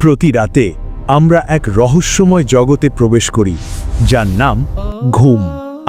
প্রতি রাতে আমরা এক রহস্যময় জগতে প্রবেশ করি, যার নাম ঘুম।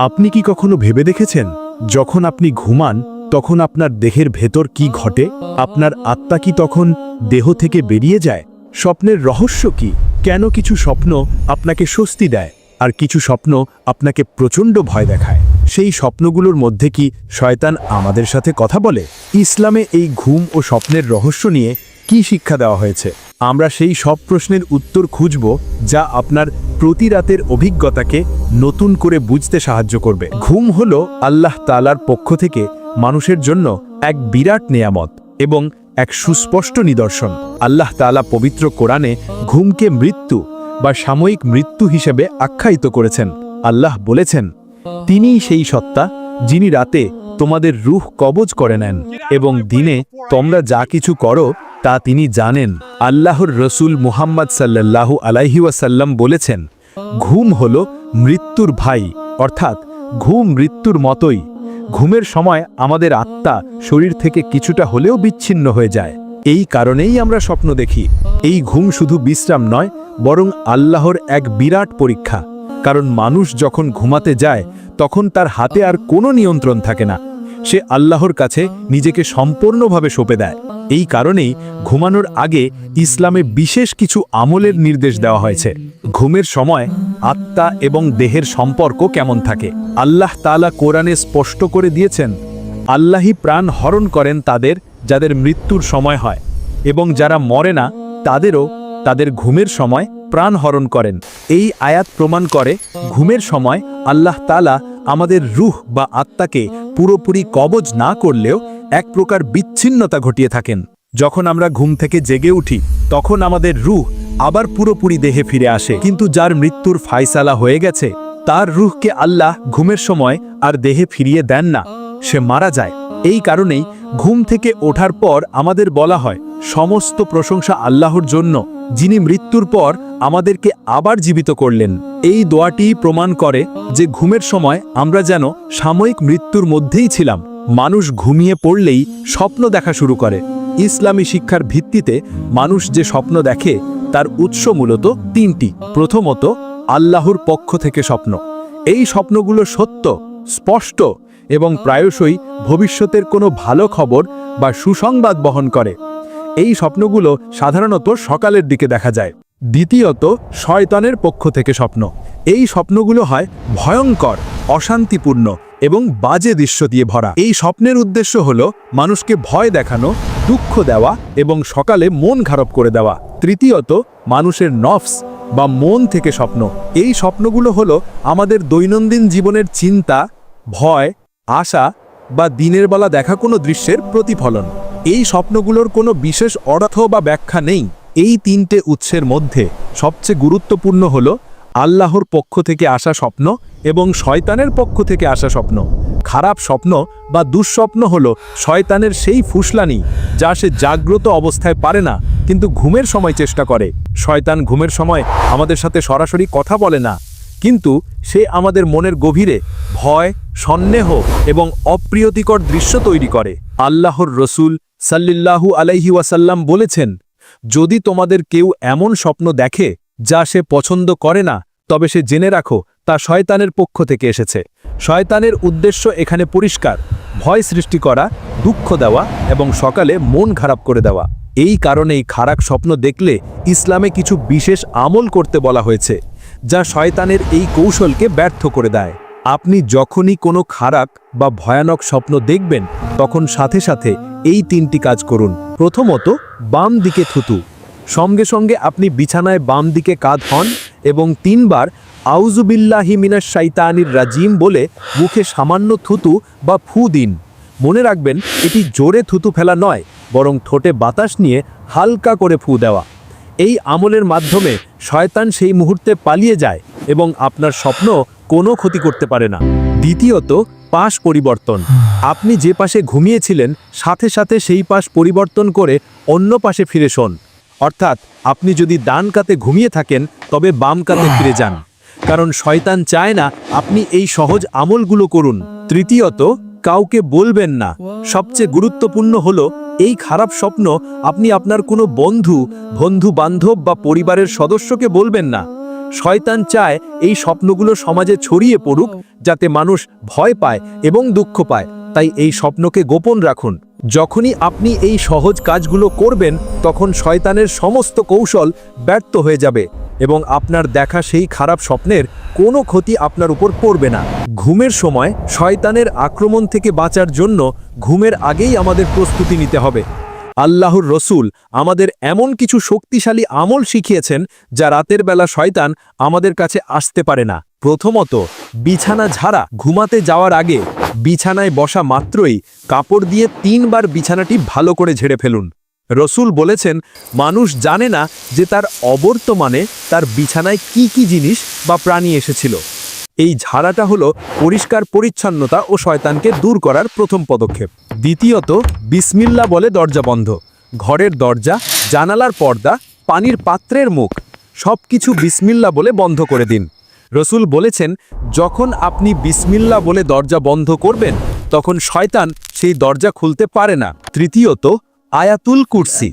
আপনি কি কখনো ভেবে দেখেছেন, যখন আপনি ঘুমান তখন আপনার দেহের ভেতর কি ঘটে? আপনার আত্মা কি তখন দেহ থেকে বেরিয়ে যায়? স্বপ্নের রহস্য কি? কেন কিছু স্বপ্ন আপনাকে স্বস্তি দেয় আর কিছু স্বপ্ন আপনাকে প্রচণ্ড ভয় দেখায়? সেই স্বপ্নগুলোর মধ্যে কি শয়তান আমাদের সাথে কথা বলে? ইসলামে এই ঘুম ও স্বপ্নের রহস্য নিয়ে কি শিক্ষা দেওয়া হয়েছে? আমরা সেই সব প্রশ্নের উত্তর খুঁজব, যা আপনার প্রতি রাতের অভিজ্ঞতাকে নতুন করে বুঝতে সাহায্য করবে। ঘুম হলো আল্লাহ তাআলার পক্ষ থেকে মানুষের জন্য এক বিরাট নেয়ামত এবং এক সুস্পষ্ট নিদর্শন। আল্লাহ তাআলা পবিত্র কোরআনে ঘুমকে মৃত্যু বা সাময়িক মৃত্যু হিসেবে আখ্যায়িত করেছেন। আল্লাহ বলেছেন, তিনিই সেই সত্তা যিনি রাতে তোমাদের রূহ কবজ করে নেন এবং দিনে তোমরা যা কিছু করো তা তিনি জানেন। আল্লাহর রসুল মুহাম্মদ সাল্লাল্লাহু আলাইহি ওয়াসাল্লাম বলেছেন, ঘুম হলো মৃত্যুর ভাই, অর্থাৎ ঘুম মৃত্যুর মতোই। ঘুমের সময় আমাদের আত্মা শরীর থেকে কিছুটা হলেও বিচ্ছিন্ন হয়ে যায়। এই কারণেই আমরা স্বপ্ন দেখি। এই ঘুম শুধু বিশ্রাম নয়, বরং আল্লাহর এক বিরাট পরীক্ষা। কারণ মানুষ যখন ঘুমাতে যায় তখন তার হাতে আর কোনো নিয়ন্ত্রণ থাকে না। সে আল্লাহর কাছে নিজেকে সম্পূর্ণভাবে সঁপে দেয়। এই কারণেই ঘুমানোর আগে ইসলামে বিশেষ কিছু আমলের নির্দেশ দেওয়া হয়েছে। ঘুমের সময় আত্মা এবং দেহের সম্পর্ক কেমন থাকে? আল্লাহ তাআলা কোরআনে স্পষ্ট করে দিয়েছেন, আল্লাহই প্রাণ হরণ করেন তাদের যাদের মৃত্যুর সময় হয়, এবং যারা মরে না তাদেরও তাদের ঘুমের সময় প্রাণ হরণ করেন। এই আয়াত প্রমাণ করে ঘুমের সময় আল্লাহ তাআলা আমাদের রূহ বা আত্মাকে পুরোপুরি কবজ না করলেও এক প্রকার বিচ্ছিন্নতা ঘটিয়ে থাকেন। যখন আমরা ঘুম থেকে জেগে উঠি তখন আমাদের রূহ আবার পুরোপুরি দেহে ফিরে আসে, কিন্তু যার মৃত্যুর ফায়সালা হয়ে গেছে তার রূহকে আল্লাহ ঘুমের সময় আর দেহে ফিরিয়ে দেন না, সে মারা যায়। এই কারণেই ঘুম থেকে ওঠার পর আমাদের বলা হয়, সমস্ত প্রশংসা আল্লাহর জন্য, যিনি মৃত্যুর পর আমাদেরকে আবার জীবিত করলেন। এই দোয়াটি প্রমাণ করে যে ঘুমের সময় আমরা যেন সাময়িক মৃত্যুর মধ্যেই ছিলাম। মানুষ ঘুমিয়ে পড়লেই স্বপ্ন দেখা শুরু করে। ইসলামী শিক্ষার ভিত্তিতে মানুষ যে স্বপ্ন দেখে তার উৎস মূলত তিনটি। প্রথমত, আল্লাহর পক্ষ থেকে স্বপ্ন। এই স্বপ্নগুলো সত্য, স্পষ্ট এবং প্রায়শই ভবিষ্যতের কোনো ভালো খবর বা সুসংবাদ বহন করে। এই স্বপ্নগুলো সাধারণত সকালের দিকে দেখা যায়। দ্বিতীয়ত, শয়তানের পক্ষ থেকে স্বপ্ন। এই স্বপ্নগুলো হয় ভয়ঙ্কর, অশান্তিপূর্ণ এবং বাজে দৃশ্য দিয়ে ভরা। এই স্বপ্নের উদ্দেশ্য হলো মানুষকে ভয় দেখানো, দুঃখ দেওয়া এবং সকালে মন খারাপ করে দেওয়া। তৃতীয়ত, মানুষের নফস বা মন থেকে স্বপ্ন। এই স্বপ্নগুলো হলো আমাদের দৈনন্দিন জীবনের চিন্তা, ভয়, আশা বা দিনের বেলা দেখা কোনো দৃশ্যের প্রতিফলন। এই স্বপ্নগুলোর কোনো বিশেষ অর্থ বা ব্যাখ্যা নেই। এই তিনটে উৎসের মধ্যে সবচেয়ে গুরুত্বপূর্ণ হলো আল্লাহর পক্ষ থেকে আসা স্বপ্ন এবং শয়তানের পক্ষ থেকে আসা স্বপ্ন। খারাপ স্বপ্ন বা দুঃস্বপ্ন হলো শয়তানের সেই ফুসলানি, যা সে জাগ্রত অবস্থায় পারে না কিন্তু ঘুমের সময় চেষ্টা করে। শয়তান ঘুমের সময় আমাদের সাথে সরাসরি কথা বলে না, কিন্তু সে আমাদের মনের গভীরে ভয়, সন্দেহ এবং অপ্রিয়তিকর দৃশ্য তৈরি করে। আল্লাহর রসুল সাল্লাল্লাহু আলাইহি ওয়াসাল্লাম বলেছেন, যদি তোমাদের কেউ এমন স্বপ্ন দেখে যা সে পছন্দ করে না, তবে সে জেনে রাখো তা শয়তানের পক্ষ থেকে এসেছে। শয়তানের উদ্দেশ্য এখানে পরিষ্কার: ভয় সৃষ্টি করা, দুঃখ দেওয়া এবং সকালে মন খারাপ করে দেওয়া। এই কারণেই খারাপ স্বপ্ন দেখলে ইসলামে কিছু বিশেষ আমল করতে বলা হয়েছে, যা শয়তানের এই কৌশলকে ব্যর্থ করে দেয়। আপনি যখনই কোনো খারাপ বা ভয়ানক স্বপ্ন দেখবেন তখন সাথে সাথে এই তিনটি কাজ করুন। প্রথমত, বাম দিকে থুতু। সঙ্গে সঙ্গে আপনি বিছানায় বাম দিকে কাঁধ হন এবং 3 বার আউযু বিল্লাহি মিনাশ শাইতানির রাজিম বলে মুখে সামান্য থুতু বা ফু দিন। মনে রাখবেন, এটি জোরে থুতু ফেলা নয়, বরং ঠোঁটে বাতাস নিয়ে হালকা করে ফু দেওয়া। এই আমলের মাধ্যমে শয়তান সেই মুহূর্তে পালিয়ে যায় এবং আপনার স্বপ্ন কোনো ক্ষতি করতে পারে না। দ্বিতীয়ত, পাশ পরিবর্তন। আপনি যে পাশে ঘুমিয়েছিলেন সাথে সাথে সেই পাশ পরিবর্তন করে অন্য পাশে ফিরে শোন। অর্থাৎ আপনি যদি ডান কাতে ঘুমিয়ে থাকেন তবে বাম কাতে ফিরে যান, কারণ শয়তান চায় না আপনি এই সহজ আমলগুলো করুন। তৃতীয়ত, কাউকে বলবেন না। সবচেয়ে গুরুত্বপূর্ণ হলো এই খারাপ স্বপ্ন আপনি আপনার কোনো বন্ধু বান্ধব বা পরিবারের সদস্যকে বলবেন না। শয়তান চায় এই স্বপ্নগুলো সমাজে ছড়িয়ে পড়ুক, যাতে মানুষ ভয় পায় এবং দুঃখ পায়। তাই এই স্বপ্নকে গোপন রাখুন। যখনই আপনি এই সহজ কাজগুলো করবেন, তখন শয়তানের সমস্ত কৌশল ব্যর্থ হয়ে যাবে এবং আপনার দেখা সেই খারাপ স্বপ্নের কোনো ক্ষতি আপনার উপর পড়বে না। ঘুমের সময় শয়তানের আক্রমণ থেকে বাঁচার জন্য ঘুমের আগেই আমাদের প্রস্তুতি নিতে হবে। আল্লাহর রসুল আমাদের এমন কিছু শক্তিশালী আমল শিখিয়েছেন যা রাতের বেলা শয়তান আমাদের কাছে আসতে পারে না। প্রথমত, বিছানা ঝাড়া। ঘুমাতে যাওয়ার আগে বিছানায় বসা মাত্রই কাপড় দিয়ে 3 বার বিছানাটি ভালো করে ঝেড়ে ফেলুন। রসুল বলেছেন, মানুষ জানে না যে তার অবর্তমানে তার বিছানায় কি কি জিনিস বা প্রাণী এসেছিল। এই ঝাড়াটা হলো পরিষ্কার পরিচ্ছন্নতা ও শয়তানকে দূর করার প্রথম পদক্ষেপ। দ্বিতীয়ত, বিসমিল্লাহ বলে দরজা বন্ধ। ঘরের দরজা, জানালার পর্দা, পানির পাত্রের মুখ সবকিছু বিসমিল্লাহ বলে বন্ধ করে দিন। রসুল বলেছেন, যখন আপনি বিসমিল্লাহ বলে দরজা বন্ধ করবেন, তখন শয়তান সেই দরজা খুলতে পারে না। তৃতীয়ত, আয়াতুল কুরসি।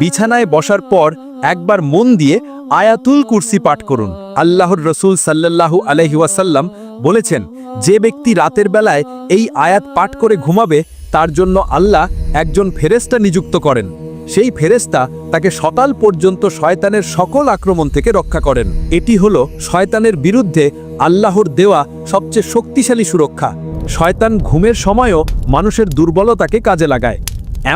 বিছানায় বসার পর একবার মন দিয়ে আয়াতুল কুরসি পাঠ করুন। আল্লাহর রসুল সাল্লাল্লাহু আলাইহি ওয়াসাল্লাম বলেছেন, যে ব্যক্তি রাতের বেলায় এই আয়াত পাঠ করে ঘুমাবে, তার জন্য আল্লাহ একজন ফেরেশতা নিযুক্ত করেন। সেই ফেরেশতা তাকে সকাল পর্যন্ত শয়তানের সকল আক্রমণ থেকে রক্ষা করেন। এটি হলো শয়তানের বিরুদ্ধে আল্লাহর দেওয়া সবচেয়ে শক্তিশালী সুরক্ষা। শয়তান ঘুমের সময়ও মানুষের দুর্বলতাকে কাজে লাগায়।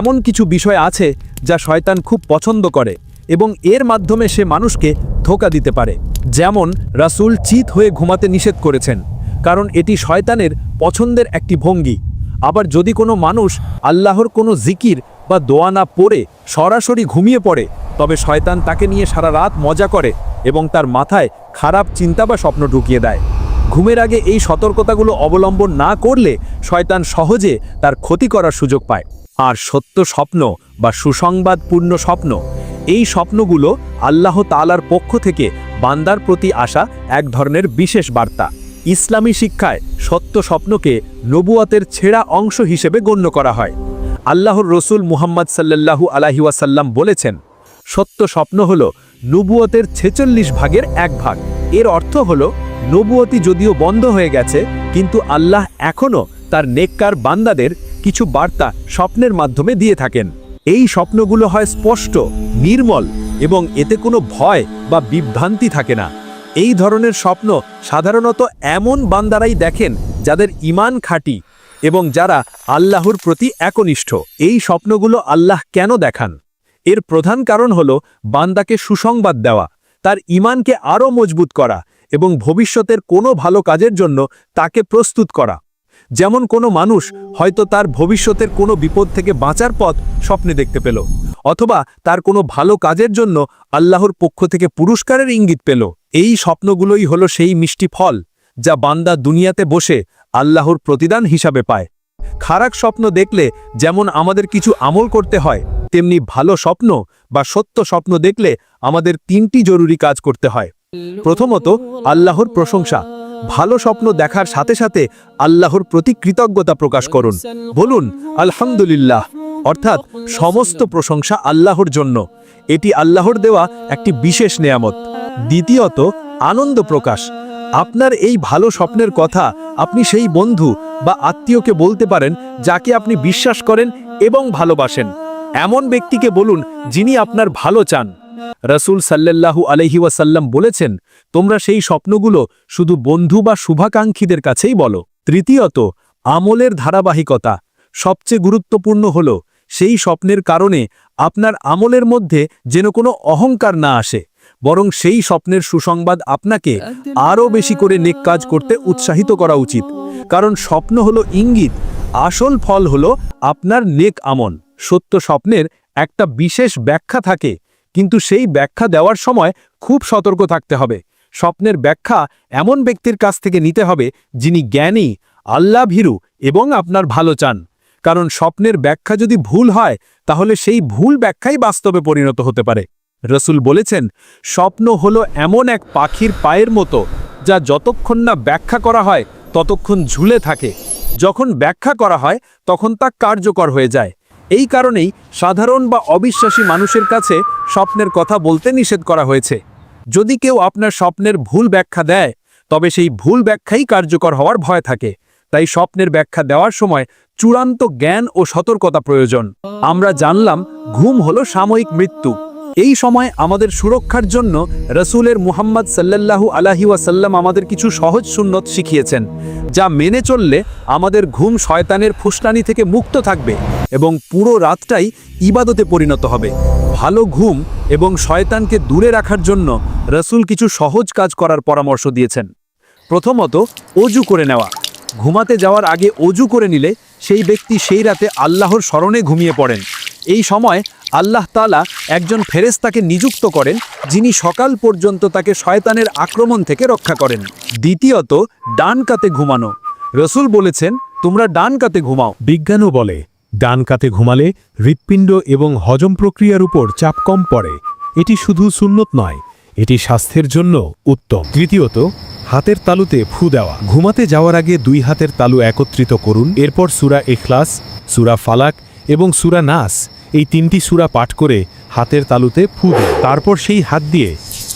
এমন কিছু বিষয় আছে যা শয়তান খুব পছন্দ করে এবং এর মাধ্যমে সে মানুষকে ধোঁকা দিতে পারে। যেমন রাসূল চিত হয়ে ঘুমাতে নিষেধ করেছেন, কারণ এটি শয়তানের পছন্দের একটি ভঙ্গি। আবার যদি কোনো মানুষ আল্লাহর কোনো জিকির বা দোয়া না পড়ে সরাসরি ঘুমিয়ে পড়ে, তবে শয়তান তাকে নিয়ে সারা রাত মজা করে এবং তার মাথায় খারাপ চিন্তা বা স্বপ্ন ঢুকিয়ে দেয়। ঘুমের আগে এই সতর্কতাগুলো অবলম্বন না করলে শয়তান সহজে তার ক্ষতি করার সুযোগ পায়। আর সত্য স্বপ্ন বা সুসংবাদপূর্ণ স্বপ্ন, এই স্বপ্নগুলো আল্লাহ তাআলার পক্ষ থেকে বান্দার প্রতি আসা এক ধরনের বিশেষ বার্তা। ইসলামী শিক্ষায় সত্য স্বপ্নকে নবুয়তের ছেঁড়া অংশ হিসেবে গণ্য করা হয়। আল্লাহর রসুল মুহাম্মদ সাল্লাল্লাহু আলাইহি ওয়াসাল্লাম বলেছেন, সত্য স্বপ্ন হলো নবুয়তের 46 ভাগের 1 ভাগ। এর অর্থ হলো, নবুয়তি যদিও বন্ধ হয়ে গেছে, কিন্তু আল্লাহ এখনও তার নেককার বান্দাদের কিছু বার্তা স্বপ্নের মাধ্যমে দিয়ে থাকেন। এই স্বপ্নগুলো হয় স্পষ্ট, নির্মল এবং এতে কোনো ভয় বা বিভ্রান্তি থাকে না। এই ধরনের স্বপ্ন সাধারণত এমন বান্দারাই দেখেন যাদের ঈমান খাঁটি এবং যারা আল্লাহর প্রতি একনিষ্ঠ। এই স্বপ্নগুলো আল্লাহ কেন দেখান? এর প্রধান কারণ হলো বান্দাকে সুসংবাদ দেওয়া, তার ঈমানকে আরও মজবুত করা এবং ভবিষ্যতের কোনো ভালো কাজের জন্য তাকে প্রস্তুত করা। যেমন কোনো মানুষ হয়তো তার ভবিষ্যতের কোনো বিপদ থেকে বাঁচার পথ স্বপ্নে দেখতে পেল, অথবা তার কোনো ভালো কাজের জন্য আল্লাহর পক্ষ থেকে পুরস্কারের ইঙ্গিত পেল। এই স্বপ্নগুলোই হলো সেই মিষ্টি ফল যা বান্দা দুনিয়াতে বসে আল্লাহর প্রতিদান হিসাবে পায়। খারাপ স্বপ্ন দেখলে যেমন আমাদের কিছু আমল করতে হয়, তেমনি ভালো স্বপ্ন বা সত্য স্বপ্ন দেখলে আমাদের 3টি জরুরি কাজ করতে হয়। প্রথমত, আল্লাহর প্রশংসা। ভালো স্বপ্ন দেখার সাথে সাথে আল্লাহর প্রতি কৃতজ্ঞতা প্রকাশ করুন। বলুন, আলহামদুলিল্লাহ, অর্থাৎ সমস্ত প্রশংসা আল্লাহর জন্য। এটি আল্লাহর দেওয়া একটি বিশেষ নেয়ামত। দ্বিতীয়ত, আনন্দ প্রকাশ। আপনার এই ভালো স্বপ্নের কথা আপনি সেই বন্ধু বা আত্মীয়কে বলতে পারেন যাকে আপনি বিশ্বাস করেন এবং ভালোবাসেন। এমন ব্যক্তিকে বলুন যিনি আপনার ভালো চান। রাসূল সাল্লাল্লাহু আলাইহি ওয়াসাল্লাম বলেছেন, তোমরা সেই স্বপ্নগুলো শুধু বন্ধু বা শুভাকাঙ্ক্ষীদের কাছেই বলো। তৃতীয়ত, আমলের ধারাবাহিকতা। সবচেয়ে গুরুত্বপূর্ণ হলো সেই স্বপ্নের কারণে আপনার আমলের মধ্যে যেন কোনো অহংকার না আসে, বরং সেই স্বপ্নের সুসংবাদ আপনাকে আরও বেশি করে নেক কাজ করতে উৎসাহিত করা উচিত। কারণ স্বপ্ন হলো ইঙ্গিত, আসল ফল হলো আপনার নেক আমল। সত্য স্বপ্নের একটা বিশেষ ব্যাখ্যা থাকে, কিন্তু সেই ব্যাখ্যা দেওয়ার সময় খুব সতর্ক থাকতে হবে। স্বপ্নের ব্যাখ্যা এমন ব্যক্তির কাছ থেকে নিতে হবে যিনি জ্ঞানী, আল্লাহ ভীরু এবং আপনার ভালো চান। কারণ স্বপ্নের ব্যাখ্যা যদি ভুল হয়, তাহলে সেই ভুল ব্যাখ্যাই বাস্তবে পরিণত হতে পারে। রাসূল বলেছেন, স্বপ্ন হলো এমন এক পাখির পায়ের মতো যা যতক্ষণ না ব্যাখ্যা করা হয় ততক্ষণ ঝুলে থাকে। যখন ব্যাখ্যা করা হয় তখন তা কার্যকর হয়ে যায়। এই কারণেই সাধারণ বা অবিশ্বাসী মানুষের কাছে স্বপ্নের কথা বলতে নিষেধ করা হয়েছে। যদি কেউ আপনার স্বপ্নের ভুল ব্যাখ্যা দেয়, তবে সেই ভুল ব্যাখ্যাই কার্যকর হওয়ার ভয় থাকে। তাই স্বপ্নের ব্যাখ্যা দেওয়ার সময় চূড়ান্ত জ্ঞান ও সতর্কতা প্রয়োজন। আমরা জানলাম ঘুম হলো সাময়িক মৃত্যু। এই সময় আমাদের সুরক্ষার জন্য রাসূলের মুহাম্মদ সাল্লাল্লাহু আলাইহি ওয়াসাল্লাম আমাদের কিছু সহজ সুন্নত শিখিয়েছেন, যা মেনে চললে আমাদের ঘুম শয়তানের ফুসলানি থেকে মুক্ত থাকবে এবং পুরো রাতটাই ইবাদতে পরিণত হবে। ভালো ঘুম এবং শয়তানকে দূরে রাখার জন্য রাসূল কিছু সহজ কাজ করার পরামর্শ দিয়েছেন। প্রথমত, অজু করে নেওয়া। ঘুমাতে যাওয়ার আগে অজু করে নিলে সেই ব্যক্তি সেই রাতে আল্লাহর স্মরণে ঘুমিয়ে পড়েন। এই সময় আল্লাহ তাআলা একজন ফেরেশতাকে নিযুক্ত করেন, যিনি সকাল পর্যন্ত তাকে শয়তানের আক্রমণ থেকে রক্ষা করেন। দ্বিতীয়ত, ডান কাতে ঘুমানো। রাসূল বলেছেন, তোমরা ডান কাতে ঘুমাও। বিজ্ঞানও বলে ডান কাতে ঘুমালে হৃৎপিণ্ড এবং হজম প্রক্রিয়ার উপর চাপ কম পড়ে। এটি শুধু সুন্নত নয়, এটি স্বাস্থ্যের জন্য উত্তম। তৃতীয়ত, হাতের তালুতে ফু দেওয়া। ঘুমাতে যাওয়ার আগে দুই হাতের তালু একত্রিত করুন। এরপর সূরা ইখলাস, সূরা ফালাক এবং সূরা নাস, এই তিনটি সূরা পাঠ করে হাতের তালুতে ফু দিন। তারপর সেই হাত দিয়ে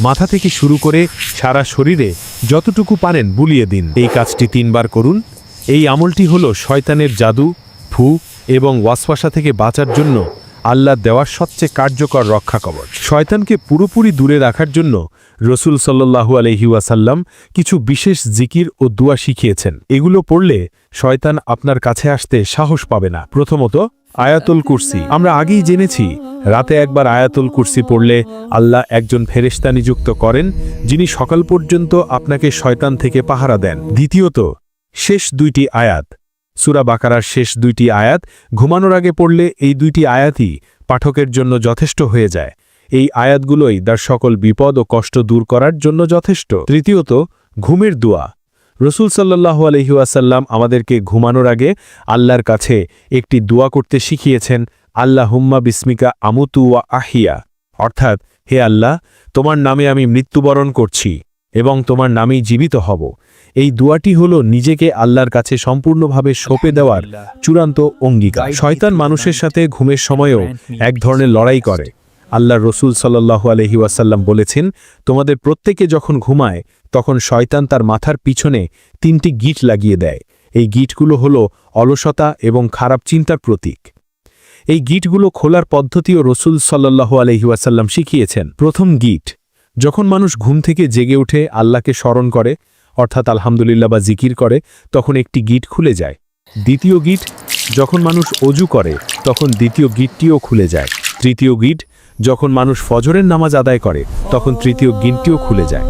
মাথা থেকে শুরু করে সারা শরীরে যতটুকু পারেন বুলিয়ে দিন। এই কাজটি 3 বার করুন। এই আমলটি হলো শয়তানের জাদু, ফু এবং ওয়াসওয়াসা থেকে বাঁচার জন্য আল্লাহ দেওয়ার সবচেয়ে কার্যকর রক্ষা কবচ। শয়তানকে পুরোপুরি দূরে রাখার জন্য রাসূল সাল্লাল্লাহু আলাইহি ওয়াসাল্লাম কিছু বিশেষ জিকির ও দুআ শিখিয়েছেন। এগুলো পড়লে শয়তান আপনার কাছে আসতে সাহস পাবে না। প্রথমত, আয়াতুল কুরসি। আমরা আগেই জেনেছি রাতে একবার আয়াতুল কুরসি পড়লে আল্লাহ একজন ফেরেশতা নিযুক্ত করেন, যিনি সকাল পর্যন্ত আপনাকে শয়তান থেকে পাহারা দেন। দ্বিতীয়ত, শেষ 2টি আয়াত। সূরা বাকারার শেষ 2টি আয়াত ঘুমানোর আগে পড়লে এই 2টি আয়াতই পাঠকের জন্য যথেষ্ট হয়ে যায়। এই আয়াতগুলোই তার সকল বিপদ ও কষ্ট দূর করার জন্য যথেষ্ট। তৃতীয়ত, ঘুমের দোয়া। রাসূল সাল্লাল্লাহু আলাইহি ওয়াসাল্লাম আমাদেরকে ঘুমানোর আগে আল্লাহর কাছে একটি দোয়া করতে শিখিয়েছেন, আল্লাহুম্মা বিসমিকা আমুতু ওয়া আহিয়া, অর্থাৎ, হে আল্লাহ, তোমার নামে আমি মৃত্যুবরণ করছি এবং তোমার নামেই জীবিত হব। এই দোয়াটি হলো নিজেকে আল্লাহর কাছে সম্পূর্ণভাবে সঁপে দেওয়ার চূড়ান্ত অঙ্গীকার। শয়তান মানুষের সাথে ঘুমের সময়ও এক ধরনের লড়াই করে। আল্লাহর রাসূল সাল্লাল্লাহু আলাইহি ওয়াসাল্লাম বলেছেন, তোমাদের প্রত্যেকে যখন ঘুমায় তখন শয়তান তার মাথার পিছনে 3টি গিঁট লাগিয়ে দেয়। এই গিঁটগুলো হলো অলসতা এবং খারাপ চিন্তার প্রতীক। এই গিঁটগুলো খোলার পদ্ধতিও রাসূল সাল্লাল্লাহু আলাইহি ওয়াসাল্লাম শিখিয়েছেন। প্রথম গিঁট, যখন মানুষ ঘুম থেকে জেগে উঠে আল্লাহকে স্মরণ করে, অর্থাৎ আলহামদুলিল্লাহ বা জিকির করে, তখন একটি গিঁট খুলে যায়। দ্বিতীয় গিঁট, যখন মানুষ অজু করে তখন দ্বিতীয় গিঁটটিও খুলে যায়। তৃতীয় গিঁট, যখন মানুষ ফজরের নামাজ আদায় করে তখন তৃতীয় গিঁটটিও খুলে যায়।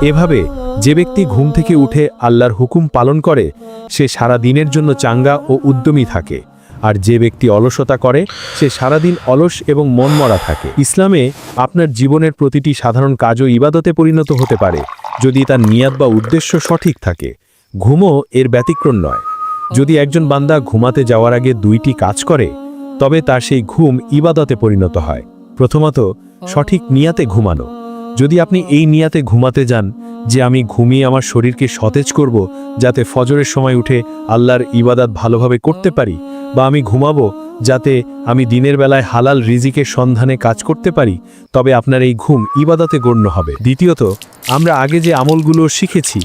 এভাবে যে ব্যক্তি ঘুম থেকে উঠে আল্লাহর হুকুম পালন করে সে সারা দিনের জন্য চাঙ্গা ও উদ্যমী থাকে, আর যে ব্যক্তি অলসতা করে সে সারাদিন অলস এবং মনমরা থাকে। ইসলামে আপনার জীবনের প্রতিটি সাধারণ কাজও ইবাদতে পরিণত হতে পারে যদি তার নিয়াত বা উদ্দেশ্য সঠিক থাকে। ঘুমও এর ব্যতিক্রম নয়। যদি একজন বান্দা ঘুমাতে যাওয়ার আগে 2টি কাজ করে, তবে তার সেই ঘুম ইবাদতে পরিণত হয়। প্রথমত, সঠিক নিয়াতে ঘুমানো। যদি আপনি এই নিয়াতে ঘুমাতে যান যে আমি ঘুমিয়ে আমার শরীরকে সতেজ করব যাতে ফজরের সময় উঠে আল্লাহর ইবাদত ভালোভাবে করতে পারি, বা আমি ঘুমাবো যাতে আমি দিনের বেলায় হালাল রিজিকের সন্ধানে কাজ করতে পারি, তবে আপনার এই ঘুম ইবাদতে গণ্য হবে। দ্বিতীয়ত, আমরা আগে যে আমলগুলো শিখেছি,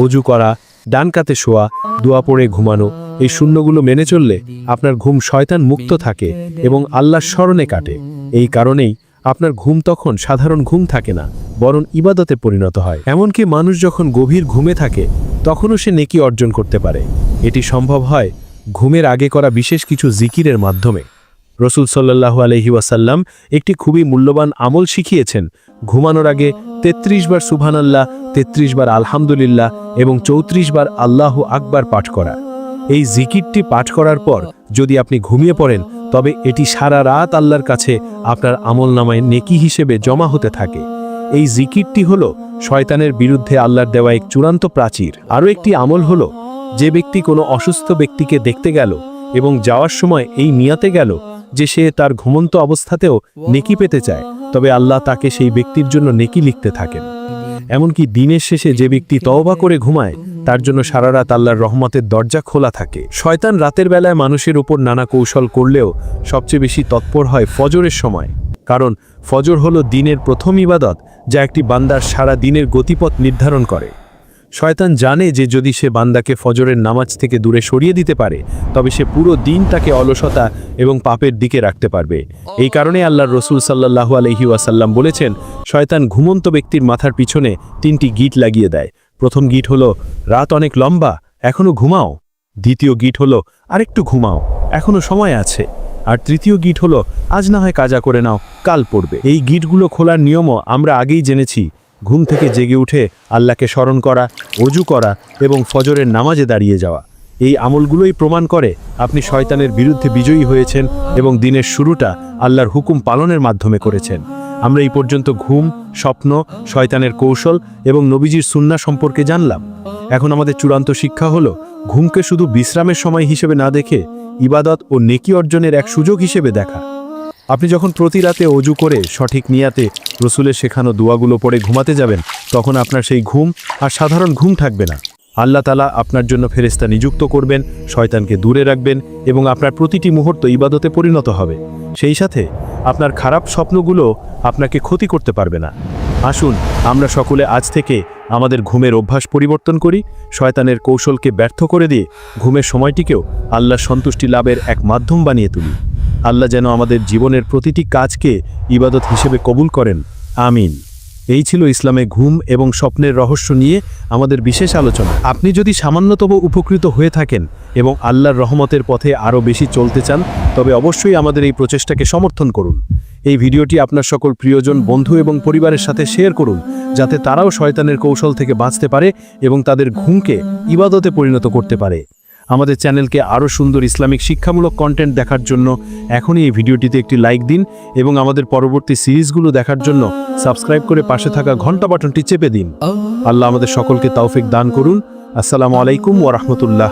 অজু করা, ডান কাতে শোয়া, দোয়া পড়ে ঘুমানো, এই শূন্যগুলো মেনে চললে আপনার ঘুম শয়তান মুক্ত থাকে এবং আল্লাহর স্মরণে কাটে। এই কারণেই আপনার ঘুম তখন সাধারণ ঘুম থাকে না, বরং ইবাদতে পরিণত হয়। এমনকি মানুষ যখন গভীর ঘুমে থাকে তখনও সে নেকি অর্জন করতে পারে। এটি সম্ভব হয় ঘুমের আগে করা বিশেষ কিছু জিকিরের মাধ্যমে। রাসূল সাল্লাল্লাহু আলাইহি ওয়াসাল্লাম একটি খুবই মূল্যবান আমল শিখিয়েছেন, ঘুমানোর আগে 33 বার সুবহানাল্লাহ, 33 বার আলহামদুলিল্লাহ এবং 34 বার আল্লাহু আকবার পাঠ করা। এই জিকিরটি পাঠ করার পর যদি আপনি ঘুমিয়ে পড়েন, তবে এটি সারা রাত আল্লাহর কাছে আপনার আমলনামায় নেকি হিসেবে জমা হতে থাকে। এই জিকিরটি হলো শয়তানের বিরুদ্ধে আল্লাহর দেওয়া এক চূড়ান্ত প্রাচীর। আরও একটি আমল হলো, যে ব্যক্তি কোনো অসুস্থ ব্যক্তিকে দেখতে গেল এবং যাওয়ার সময় এই নিয়াতে গেল যে সে তার ঘুমন্ত অবস্থাতেও নেকি পেতে চায়, তবে আল্লাহ তাকে সেই ব্যক্তির জন্য নেকি লিখতে থাকেন। এমনকি দিনের শেষে যে ব্যক্তি তওবা করে ঘুমায় তার জন্য সারা রাত আল্লাহর রহমতের দরজা খোলা থাকে। শয়তান রাতের বেলায় মানুষের উপর নানা কৌশল করলেও সবচেয়ে বেশি তৎপর হয় ফজরের সময়, কারণ ফজর হলো দিনের প্রথম ইবাদত যা একটি বান্দার সারা দিনের গতিপথ নির্ধারণ করে। শয়তান জানে যে যদি সে বান্দাকে ফজরের নামাজ থেকে দূরে সরিয়ে দিতে পারে তবে সে পুরো দিন তাকে অলসতা এবং পাপের দিকে রাখতে পারবে। এই কারণে আল্লাহর রসুল সাল্লাল্লাহু আলাইহি ওয়াসাল্লাম বলেছেন, শয়তান ঘুমন্ত ব্যক্তির মাথার পিছনে 3টি গিট লাগিয়ে দেয়। প্রথম গিট হলো, রাত অনেক লম্বা, এখনো ঘুমাও। দ্বিতীয় গিট হলো, আরেকটু ঘুমাও, এখনো সময় আছে। আর তৃতীয় গিট হলো, আজ না হয় কাজা করে নাও, কাল পড়বে। এই গিটগুলো খোলার নিয়মও আমরা আগেই জেনেছি। ঘুম থেকে জেগে উঠে আল্লাহকে স্মরণ করা, ওযু করা এবং ফজরের নামাজে দাঁড়িয়ে যাওয়া, এই আমলগুলোই প্রমাণ করে আপনি শয়তানের বিরুদ্ধে বিজয়ী হয়েছেন এবং দিনের শুরুটা আল্লাহর হুকুম পালনের মাধ্যমে করেছেন। আমরা এই পর্যন্ত ঘুম, স্বপ্ন, শয়তানের কৌশল এবং নবীজির সুন্নাহ সম্পর্কে জানলাম। এখন আমাদের চূড়ান্ত শিক্ষা হলো, ঘুমকে শুধু বিশ্রামের সময় হিসেবে না দেখে ইবাদত ও নেকি অর্জনের এক সুযোগ হিসেবে দেখা। আপনি যখন প্রতি রাতে ওযু করে সঠিক নিয়াতে রসুলের শেখানো দোয়াগুলো পড়ে ঘুমাতে যাবেন, তখন আপনার সেই ঘুম আর সাধারণ ঘুম থাকবে না। আল্লাহ তাআলা আপনার জন্য ফেরেশতা নিযুক্ত করবেন, শয়তানকে দূরে রাখবেন এবং আপনার প্রতিটি মুহূর্ত ইবাদতে পরিণত হবে। সেই সাথে আপনার খারাপ স্বপ্নগুলো আপনাকে ক্ষতি করতে পারবে না। আসুন আমরা সকলে আজ থেকে আমাদের ঘুমের অভ্যাস পরিবর্তন করি, শয়তানের কৌশলকে ব্যর্থ করে দিয়ে ঘুমের সময়টিকেও আল্লাহর সন্তুষ্টি লাভের এক মাধ্যম বানিয়ে তুলি। আল্লাহ যেন আমাদের জীবনের প্রতিটি কাজকে ইবাদত হিসেবে কবুল করেন। আমিন। এই ছিল ইসলামে ঘুম এবং স্বপ্নের রহস্য নিয়ে আমাদের বিশেষ আলোচনা। আপনি যদি সামান্যতম উপকৃত হয়ে থাকেন এবং আল্লাহর রহমতের পথে আরও বেশি চলতে চান, তবে অবশ্যই আমাদের এই প্রচেষ্টাকে সমর্থন করুন। এই ভিডিওটি আপনার সকল প্রিয়জন, বন্ধু এবং পরিবারের সাথে শেয়ার করুন, যাতে তারাও শয়তানের কৌশল থেকে বাঁচতে পারে এবং তাদের ঘুমকে ইবাদতে পরিণত করতে পারে। আমাদের চ্যানেলকে আরও সুন্দর ইসলামিক শিক্ষামূলক কন্টেন্ট দেখার জন্য এখনই এই ভিডিওটিতে একটি লাইক দিন এবং আমাদের পরবর্তী সিরিজগুলো দেখার জন্য সাবস্ক্রাইব করে পাশে থাকা ঘন্টা বাটনটি চেপে দিন। আল্লাহ আমাদের সকলকে তৌফিক দান করুন। আসসালামু আলাইকুম ওয়া রাহমাতুল্লাহ।